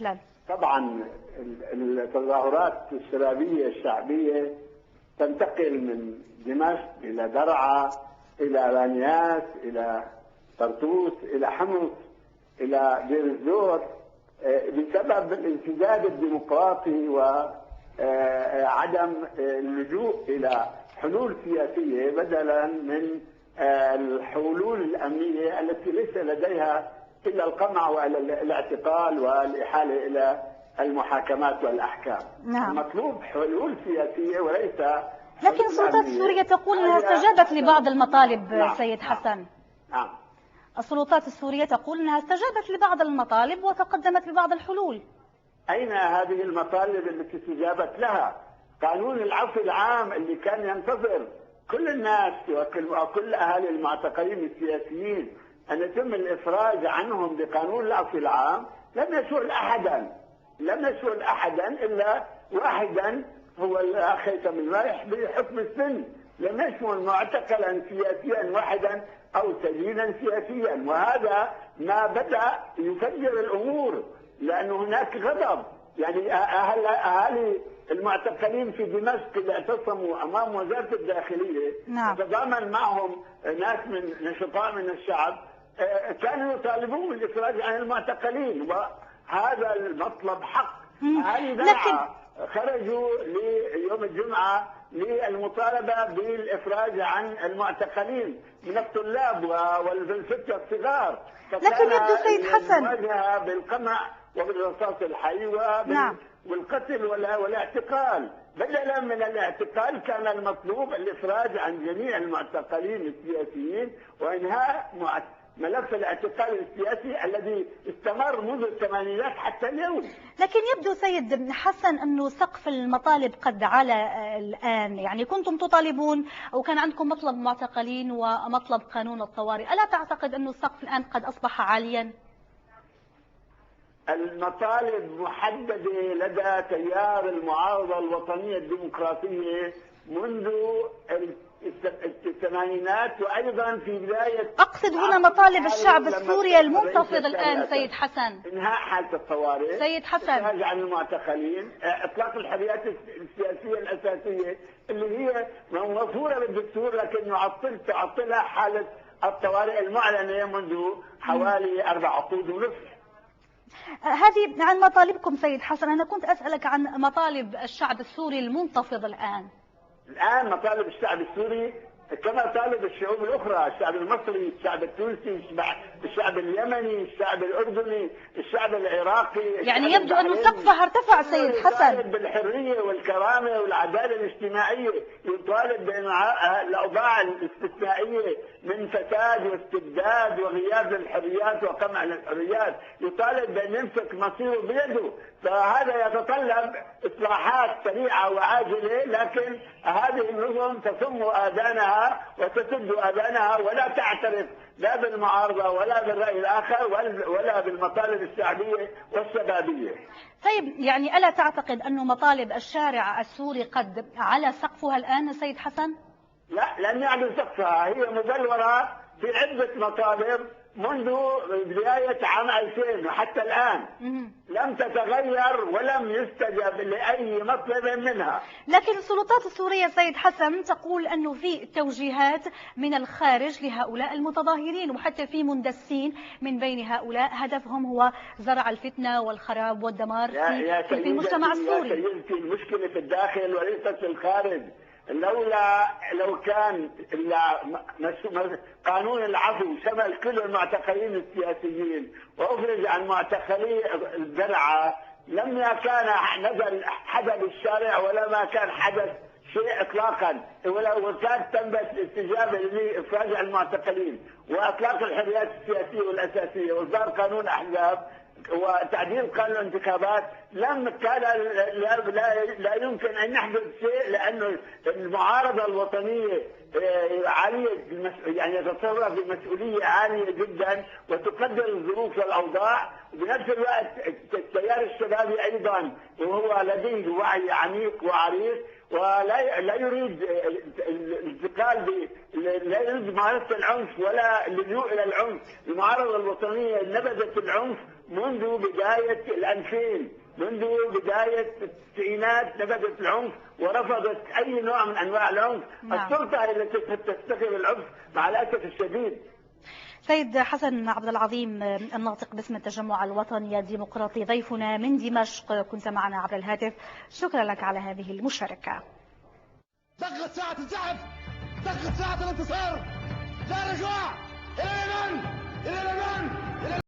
هلال. طبعا التظاهرات الشبابية الشعبية تنتقل من دمشق إلى درعا إلى بانياس إلى طرطوس إلى حمص إلى دير الزور بسبب الامتداد الديمقراطي وعدم اللجوء إلى حلول سياسية بدلا من الحلول الأمنية التي ليس لديها إلا القمع والاعتقال والإحالة إلى المحاكمات والأحكام. نعم. المطلوب حلول سياسية وليس. لكن السلطات السورية تقول أنها استجابت لبعض المطالب. نعم. سيد حسن. نعم. السلطات السورية تقول أنها استجابت لبعض المطالب وتقدمت ببعض الحلول. أين هذه المطالب التي استجابت لها؟ قانون العفو العام اللي كان ينتظر كل الناس وكل أهالي المعتقلين السياسيين أن يتم الإفراج عنهم بقانون العفو العام لم يشمل أحدا إلا واحدا هو الأخ هيثم المالح بحكم السن، لم يشمل معتقلا سياسيا واحدا أو سجينا سياسيا، وهذا ما بدأ يفجر الأمور لأن هناك غضب. يعني أهالي المعتقلين في دمشق اللي اعتصموا أمام وزارة الداخلية تضامن معهم ناس من نشطاء من الشعب كانوا يطالبون بالإفراج عن المعتقلين، وهذا المطلب حق. أهالي درعا خرجوا ليوم الجمعة للمطالبة بالإفراج عن المعتقلين من الطلاب والفتية الصغار، لكن يبدو سيد حسن المواجهة بالقمع وبالرصاص الحي والقتل والاعتقال. بدلا من الاعتقال كان المطلوب الإفراج عن جميع المعتقلين السياسيين وإنهاء ملف الاعتقال السياسي الذي استمر منذ الثمانينات حتى اليوم. لكن يبدو سيد حسن أنه سقف المطالب قد علا الآن، يعني كنتم تطالبون أو كان عندكم مطلب معتقلين ومطلب قانون الطوارئ، ألا تعتقد أنه السقف الآن قد أصبح عاليا؟ المطالب محددة لدى تيار المعارضة الوطنية الديمقراطية منذ الثمانينات وأيضا في بداية. أقصد هنا مطالب الشعب السوري المنتفض الآن سيد حسن. إنهاء حالة الطوارئ سيد حسن، الإفراج عن المعتقلين، إطلاق الحريات السياسية الأساسية اللي هي مفروضة بالدستور لكن تعطلها حالة الطوارئ المعلنة منذ حوالي 4 عقود ونصف. هذه عن مطالبكم سيد حسن. أنا كنت أسألك عن مطالب الشعب السوري المنتفض الآن مطالب الشعب السوري كما طالب الشعوب الأخرى، الشعب المصري، الشعب التونسي، الشعب اليمني، الشعب الأردني، الشعب العراقي. يعني يبدو أن سقفها ارتفع سيد حسن. يطالب بالحرية والكرامة والعدالة الاجتماعية، يطالب بالأوضاع الاستثنائية من فساد واستبداد وغياب للحريات وقمع للحريات، يطالب بأن يمسك مصيره بيده. فهذا يتطلب إصلاحات سريعة وعاجلة، لكن هذه النظم تصم آذانها وتسد آذانها ولا تعترف لا بالمعارضة ولا بالرأي الآخر ولا بالمطالب الشعبية والشبابية. طيب يعني ألا تعتقد أن مطالب الشارع السوري قد على سقفها الآن سيد حسن؟ لا، لم يعلو سقفها، هي مبلورة في عدة مطالب منذ بداية عام 2000 وحتى الآن لم تتغير ولم يستجب لأي مطلب منها. لكن السلطات السورية سيد حسن تقول أنه في توجيهات من الخارج لهؤلاء المتظاهرين، وحتى في مندسين من بين هؤلاء هدفهم هو زرع الفتنة والخراب والدمار في المجتمع السوري. يا سيدتي، المشكلة في الداخل وليست في الخارج. لو كان قانون العفو شمل كل المعتقلين السياسيين وأفرج عن معتقلي الدرعا لم كان نزل حدث الشارع ولا ما كان حدث شيء اطلاقا، ولو كانت تمت الاستجابه لافراج عن المعتقلين واطلاق الحريات السياسيه والاساسيه واصدار قانون احزاب وتعديل قانون الانتخابات لم كان لا يمكن ان يحدث شيء، لانه المعارضه الوطنيه عاليه يعني تتصرف بمسؤوليه عاليه جدا وتقدر الظروف والاوضاع وبنفس الوقت التيار الشبابي أيضا وهو لديه وعي عميق وعريق، ولا يريد الانتقال لا يريد ممارسة العنف ولا اللجوء إلى العنف. المعارضة الوطنية نبذت العنف منذ بداية ال2000، منذ بداية التسعينات نبذت العنف ورفضت أي نوع من أنواع العنف. السلطة هي التي تستخدم العنف مع الأسف الشديد. سيد حسن عبد العظيم الناطق باسم التجمع الوطني الديمقراطي ضيفنا من دمشق، كنت معنا عبر الهاتف، شكرا لك على هذه المشاركة. دقت ساعة الزحف، دقت ساعة الانتصار، لا رجوع إلى الأمام، إلى الأمام.